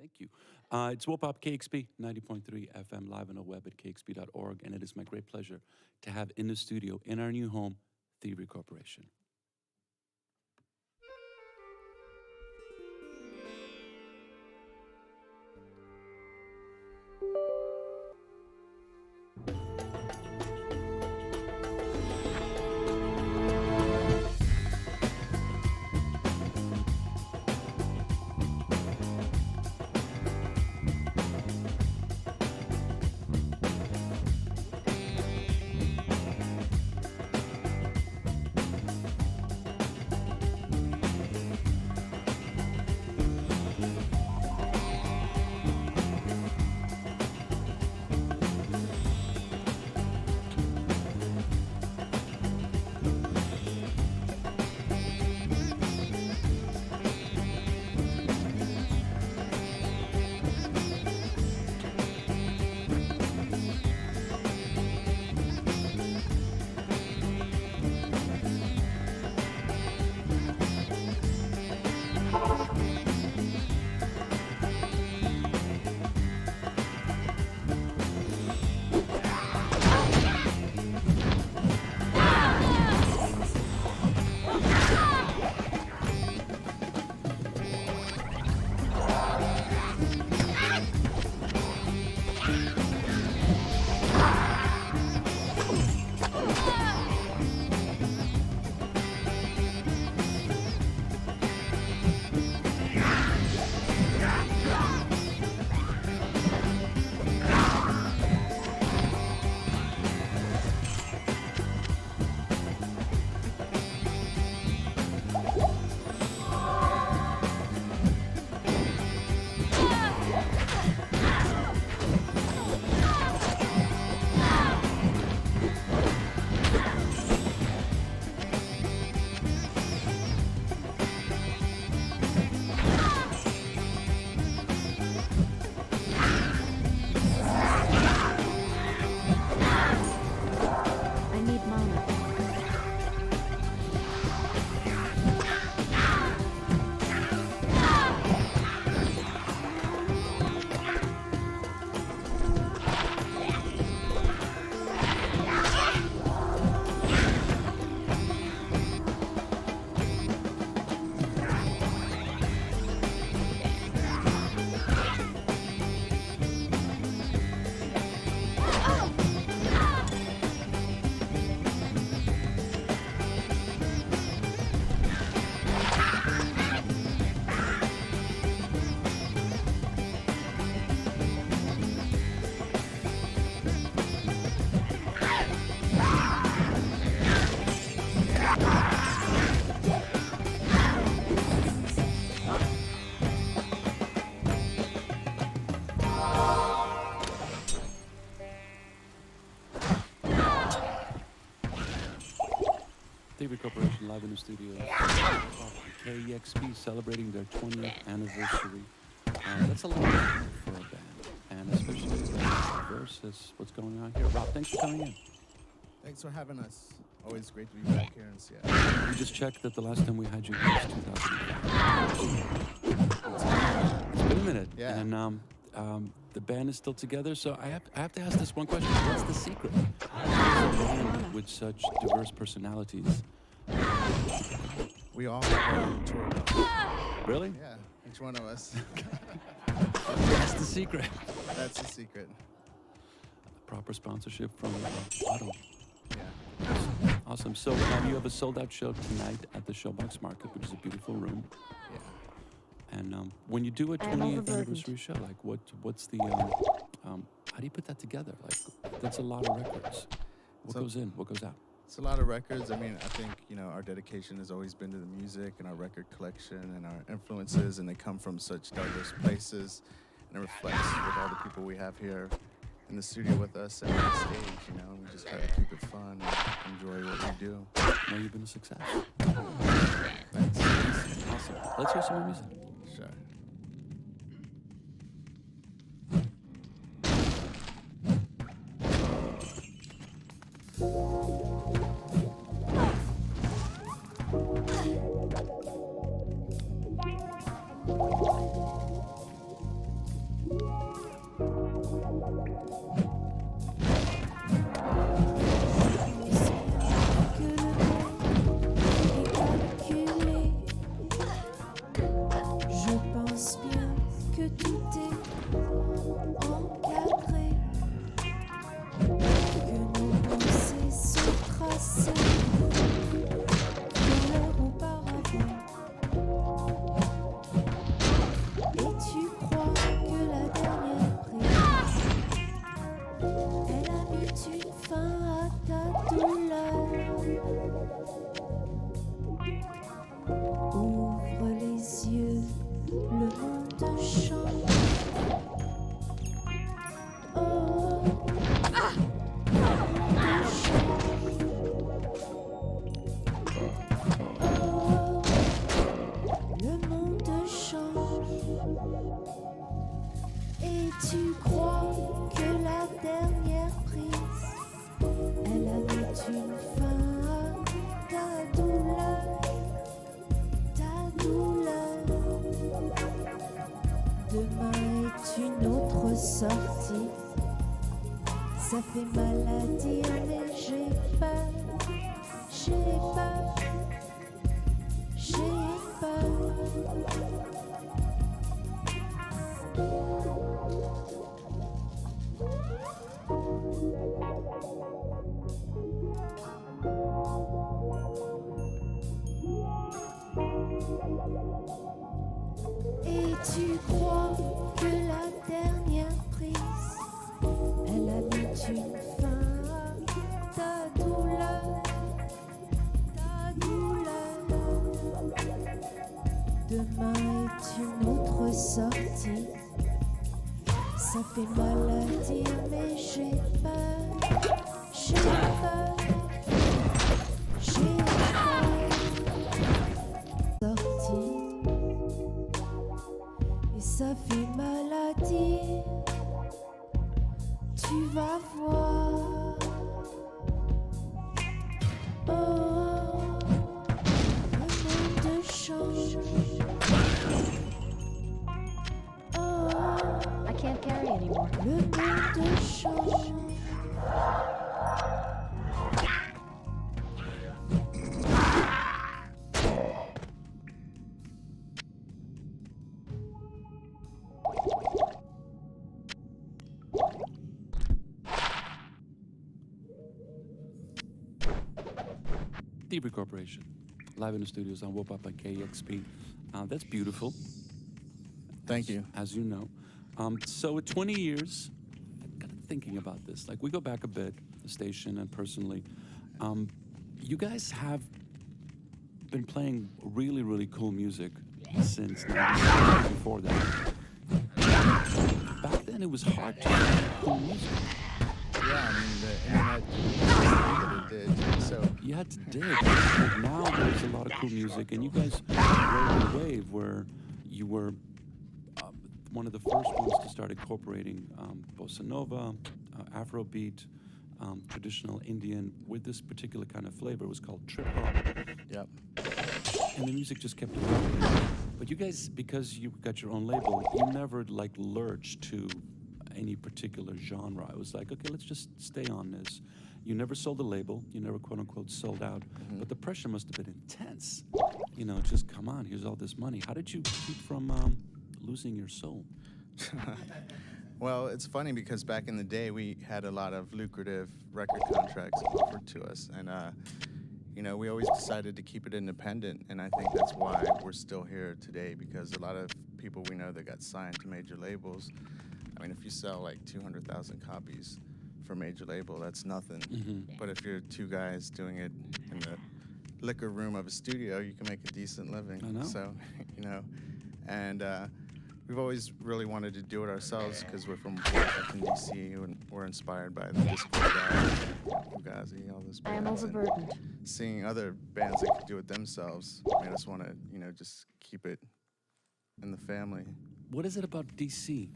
Thank you. It's Wopop KXP 90.3 FM live on the web at kxp.org, and it is my great pleasure to have in the studio, in our new home, Thievery Corporation. Thievery Corporation live in the studio. KEXP celebrating their 20th anniversary. That's a lot for a band, and especially versus what's going on here. Rob, thanks for coming in. Thanks for having us. Always great to be back here in Seattle. We just checked that the last time we had you here was 2005. It's been a minute. Yeah. And the band is still together, so I have to ask this one question. What's the secret? A band with such diverse personalities. We all have our own tour bus. Really? Yeah, each one of us. That's the secret. That's the secret. Proper sponsorship from Auto. Yeah. Awesome. So you have a sold-out show tonight at the Showbox Market, which is a beautiful room. Yeah. And when you do a 20th anniversary show, like what's the how do you put that together? Like that's a lot of records. What goes in? What goes out? It's a lot of records. I mean, I think, our dedication has always been to the music and our record collection and our influences, and they come from such diverse places, and it reflects with all the people we have here in the studio with us and on stage, we just try to keep it fun and enjoy what we do. Now you've been a success. Thanks. Awesome. Let's hear some more music. Sure. Ça fait mal à dire, mais j'ai peur, j'ai peur, j'ai peur. Et tu crois que la dernière prise, elle a mis une fin à ta douleur, ta douleur. Demain est une autre sortie. Ça fait mal à dire, mais j'ai peur, j'ai peur, j'ai peur. Sortie. Et ça fait mal à dire, tu vas voir. Oh, le monde change. Oh, I can't carry anymore. le monde change. Thievery Corporation, live in the studios on Woke Up by KXP. That's beautiful. Thank you. As you know. So at 20 years, I got thinking about this. Like, we go back a bit, the station and personally. You guys have been playing really, really cool music since 96. Before that. Back then, it was hard to find cool music. Yeah, I mean, the internet did what it did. So You had to dig. Like, now there's a lot of cool music, and you guys rode the wave where you were one of the first ones to start incorporating bossa nova, Afrobeat, traditional Indian with this particular kind of flavor. It was called trip hop, yep. and the music just kept evolving. But you guys, because you got your own label, you never like lurched to any particular genre. It was like, okay, let's just stay on this. You never sold a label. You never, quote unquote, sold out. But the pressure must have been intense. You know, just come on, here's all this money. How did you keep from losing your soul? Well, it's funny because back in the day, we had a lot of lucrative record contracts offered to us. And, you know, we always decided to keep it independent. And I think that's why we're still here today, because a lot of people we know that got signed to major labels, I mean, if you sell like 200,000 copies for a major label, that's nothing. But if you're two guys doing it in the liquor room of a studio, you can make a decent living. I know. So, you know, and we've always really wanted to do it ourselves because we're from Washington, D.C., and we're inspired by the disco guys, Fugazi, all those I am bands. And overburdened. seeing other bands that could do it themselves made us want to, you know, just keep it in the family. What is it about DC?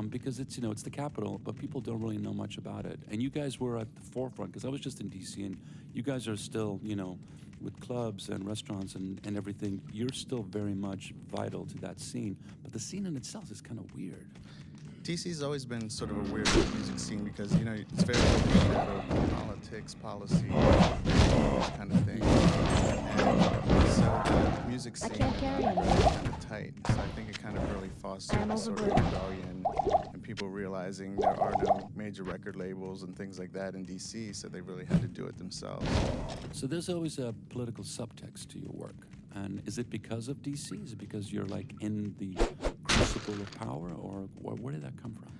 Because it's, you know, it's the capital, but people don't really know much about it. And you guys were at the forefront, because I was just in DC, and you guys are still, you know, with clubs and restaurants and everything, you're still very much vital to that scene. But the scene in itself is kind of weird. DC's always been sort of a weird music scene because, you know, it's very overshadowed by politics, policy, kind of thing. And so the music I scene can't carry is anymore. kind of tight. So I think it kind of really fosters I'm a sort of overburdened. rebellion and people realizing there are no major record labels and things like that in DC, so they really had to do it themselves. So there's always a political subtext to your work. And is it because of DC? Is it because you're like in the crucible of power, or where did that come from?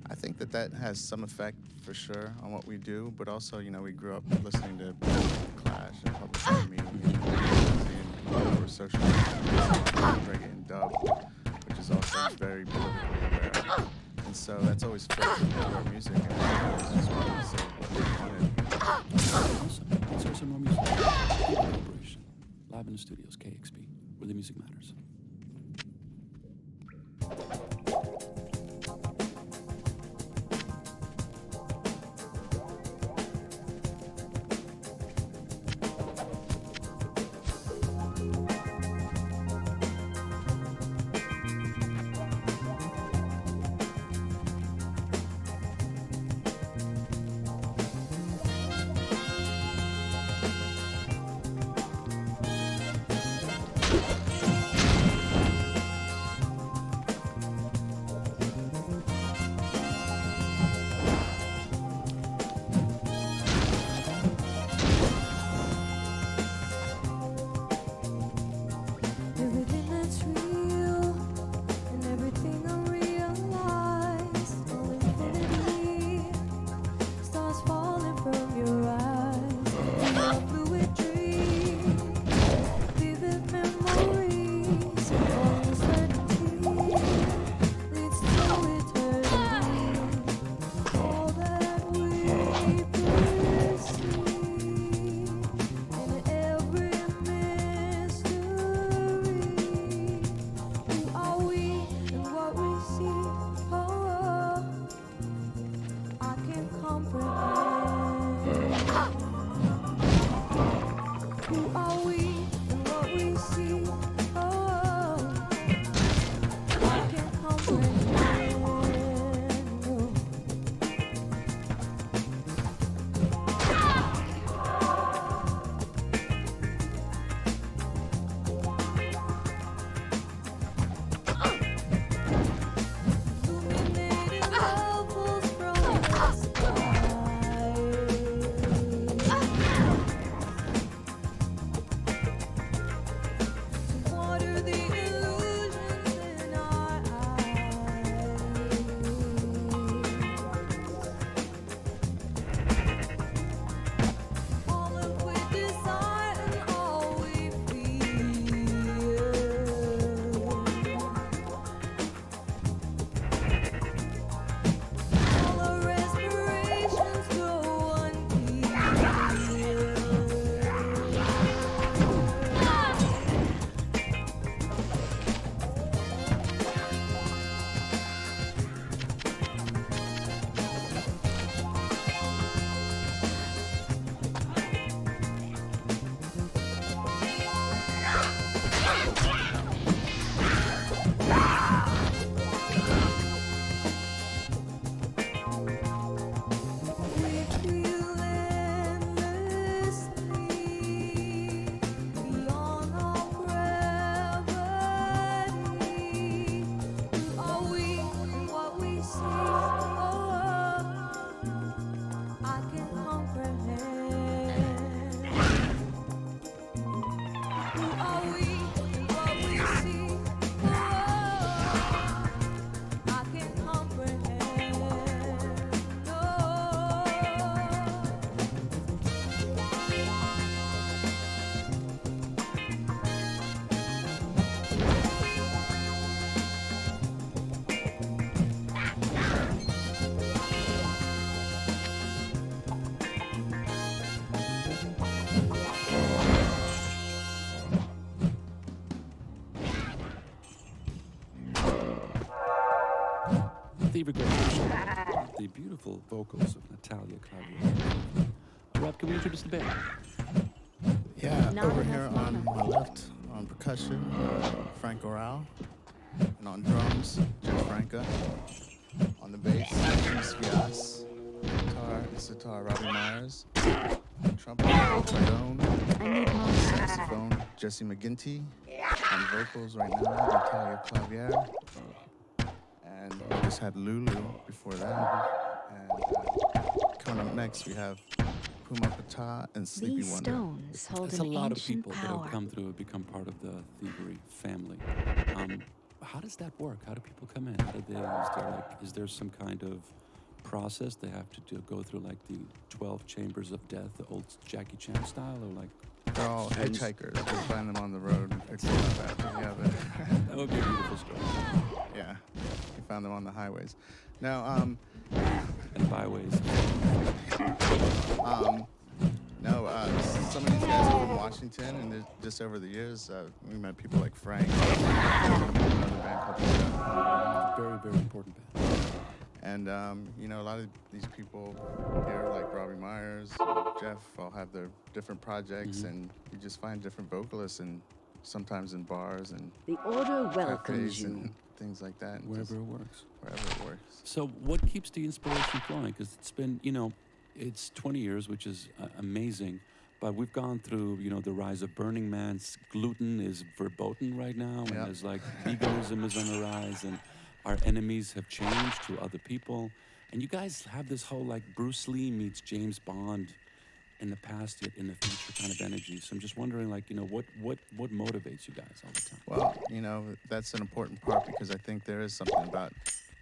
I think that that has some effect for sure on what we do, but also, you know, we grew up listening to Clash and Public Enemy and over social media, reggae and dub, which is also very politically aware. And so that's always filtered into our music, and it's just wanted to say what we wanted. Awesome. Let's hear some more music. Thievery Corporation, live in the studios, KXP, where the music matters. Who are we and what we see? Oh, I can't comprehend. No. Illuminated levels from the sky. What are the illusions in our eyes? All of we desire and all we feel. All our respirations go unhealed. We feel endlessly beyond our gravity. Who are we and what we see? Oh, I can comprehend. Who are we and what we see? Oh, I can comprehend. No. Thievery Corporation, the beautiful vocals of Natalia Claudia. Rob, can we introduce the band? Yeah, Not over enough here mana. on my left, on percussion, Frank Oral, and on drums, Jeff Franca. On the bass, James Fias. Guitar, sitar, Robbie Myers. Trumpet, trombone, I need monsters. saxophone, Jesse McGinty. On vocals right now, Natalia Clavier. And we just had Lulu before that. And coming up next, we have Puma Pata and Sleepy These Wonder. stones hold There's a an lot of ancient people that power. have come through and become part of the Thievery family. How does that work? How do people come in? How do they? Is there some kind of process they have to go through, like the 12 chambers of death, the old Jackie Chan style, or like? They're all hitchhikers. We find them on the road and pick them up after together. That would be a beautiful story. Yeah, we found them on the highways. Now, And byways. no, some of these guys are from Washington, and just over the years, we met people like Frank, another band called Puma. Very, very important band. And, you know, a lot of these people here, like Robbie Myers, Jeff, all have their different projects, and you just find different vocalists, and sometimes in bars and The Order welcomes cafes you. and things like that. and Wherever just it works. wherever it works. So what keeps the inspiration flowing? Because it's been, it's 20 years, which is amazing. But we've gone through, the rise of Burning Man's gluten is verboten right now. And Yeah. there's like veganism is on the rise. And our enemies have changed to other people. And you guys have this whole like Bruce Lee meets James Bond in the past yet in the future kind of energy. So I'm just wondering, like, what motivates you guys all the time? Well, that's an important part because I think there is something about,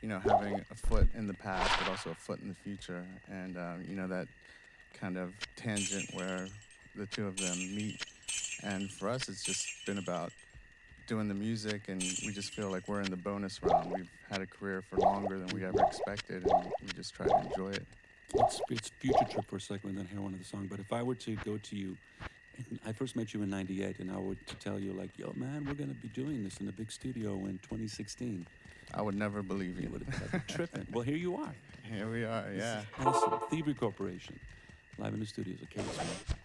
having a foot in the past, but also a foot in the future. And, that kind of tangent where the two of them meet. And for us, it's just been about doing the music, and we just feel like we're in the bonus round. We've had a career for longer than we ever expected, and we just try to enjoy it. It's Future Trip for a second and then hear one of the song. But if I were to go to you, and I first met you in '98, and I were to tell you, like, yo, man, we're going to be doing this in a big studio in 2016, I would never believe you you. would have been tripping. Well, here you are. Here we are, yeah. This is awesome. Thievery Corporation, live in the studios at KSB.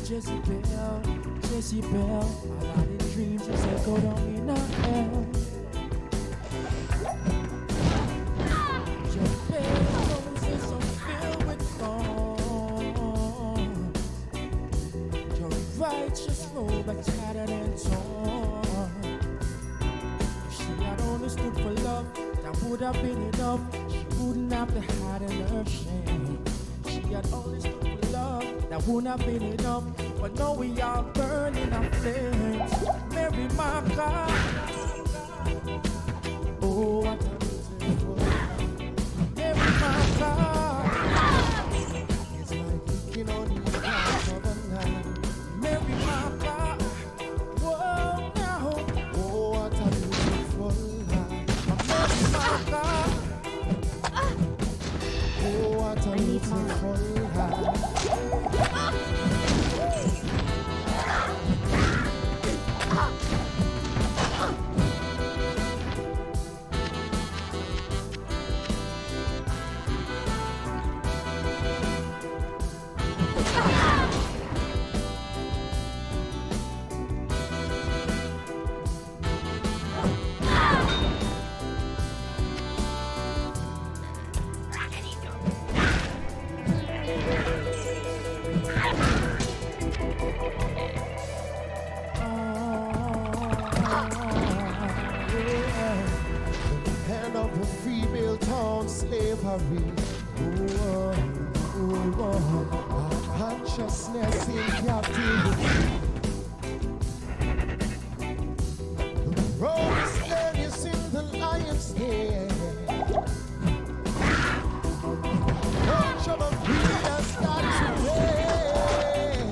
Jezebel, Jezebel, I got in dreams, she said go down in hell. Your bedrooms are filled with thorns. Your righteous robe are tattered and torn. If she had only stood for love, that would have been enough. She wouldn't have to hide in her shame. She had only stood for love, that wouldn't have been enough. But now we are burning our flames. Mary, my God. Oh, what a beautiful Mary, my God. It's like looking on the glass of a night. Mary, my God. Whoa, now. Oh, what a beautiful life. Mary, my God. Oh, what a beautiful life. End of the female town slavery. Our consciousness in captivity. The road is is in the lion's den. Bunch of a breed has got to win.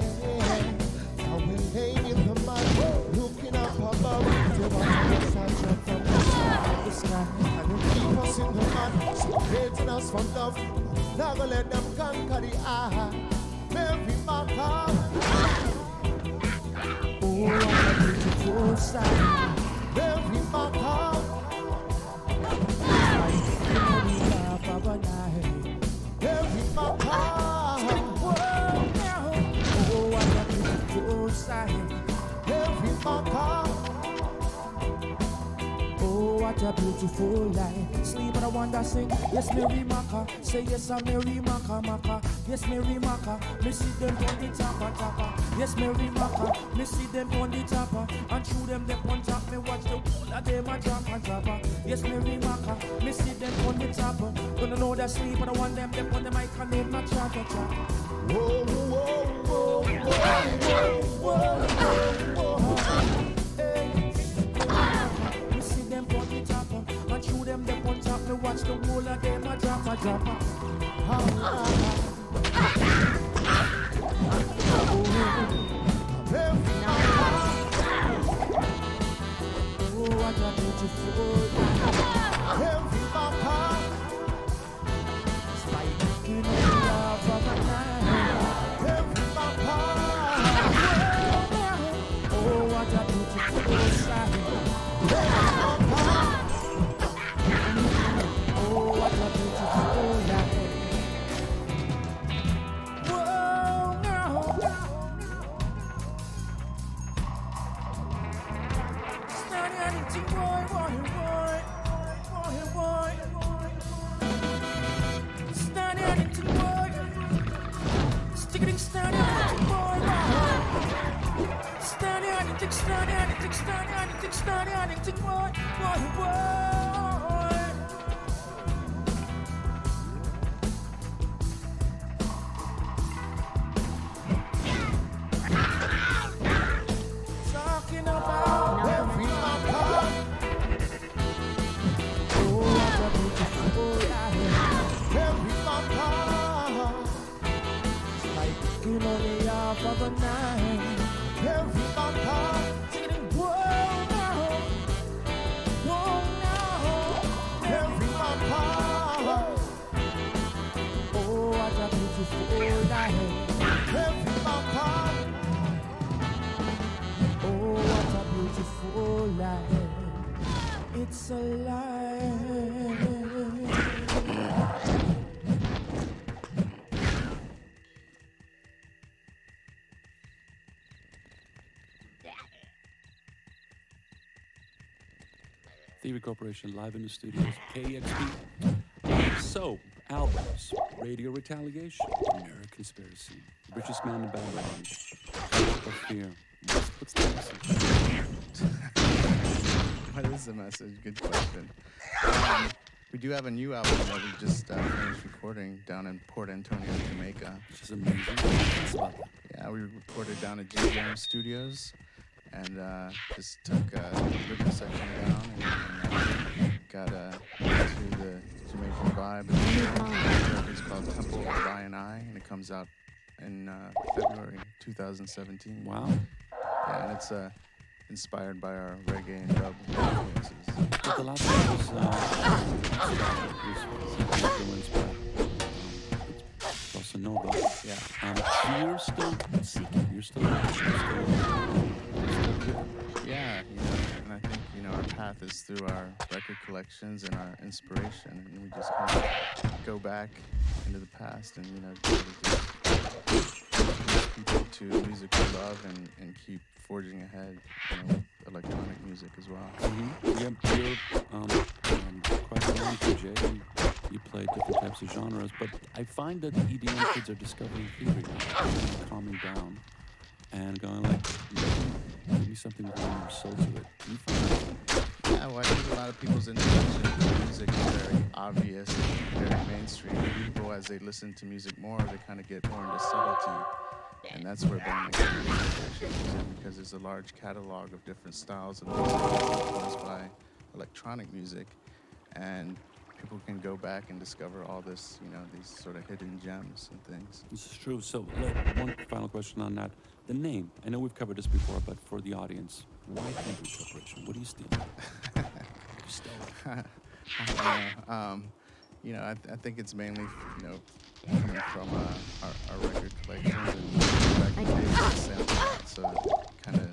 Now we're laying in the mud, looking up above. To watch the sunshine from the sky. And they keep us in the mud, separating us from love. Now gonna let them conquer the eye. Mary, my God. Oh, what a beautiful sight. Mary, my God. Mary, my God. Oh, what a beautiful sight. Mary, my God. Oh, what a beautiful life. Sleep and I wonder sing. Yes, Mary Maka. Say yes, I'm Mary Maka Maka. Yes, Mary Maka. Me see them on the tapa tapa. Yes, Mary Maka. Me see them on the tapa. And through them they on top. Me watch the whole of them a drop and drop. Yes, Mary Maka. Me see them on the tapa. Don't know that sleep and I want them on the mic and them not chat chat. Whoa, whoa, whoa, whoa, whoa, whoa, whoa. Hey. Me see them on the top, and through them on top. Me watch the whole of them a drop a drop. Oh, what a beautiful life. Every mama. It's like looking at the love of a night. Every mama. Oh, what a beautiful sight. Oh, what a beautiful life. Whoa, now. Standing on the boy, boy, boy, boy, boy. Standing on the boy. Sticking, standing on the boy, boy. Standing on the tick, standing on the tick, standing on the tick, standing on the tick, boy, boy, boy. Talking about every mama. Oh, what a beautiful life. Every mama. It's like looking on the half of a night. Every mama. Singing, whoa, now. Whoa, now. Every mama. Oh, what a beautiful life. Every mama. Oh, what a beautiful life. It's a life. Theory Corporation live in the studios, KEXP. So, albums, Radio Retaliation, American Conspiracy, Richest Man in Babylon, Hope of Fear. What's the message? What is the message? Good question. We do have a new album that we just finished recording down in Port Antonio, Jamaica. Which is amazing. Tell us about that. Yeah, we recorded down at G-Jam Studios and just took the rhythm section down and got into the Jamaican vibe. The record's called Temple of I and I, and it comes out in February 2017. Wow. Yeah, and it's inspired by our reggae and dub influences. But the last one was influenced by Bossa Nova. Yeah. You're still seeking. You're still here. Yeah, and I think, our path is through our record collections and our inspiration, and we just kind of go back into the past and, introduce people to music we love and keep forging ahead, with electronic music as well. Mm-hmm. You're quite a young DJ. You play different types of genres, but I find that the EDM kids are discovering theory now, calming down, and going like, give me something with more soul to it. Do you find that? Yeah, well, I think a lot of people's introduction to music is very obvious, very mainstream. People, as they listen to music more, they kind of get more into subtlety. And that's where Band comes in, because there's a large catalog of different styles of music influenced by electronic music. And people can go back and discover all this, these sort of hidden gems and things. This is true. So, one final question on that. The name. I know we've covered this before, but for the audience, why Theory Corporation? What are you stealing? You stole it. I don't know. I think it's mainly, coming from our record collections and back in the days, so kind of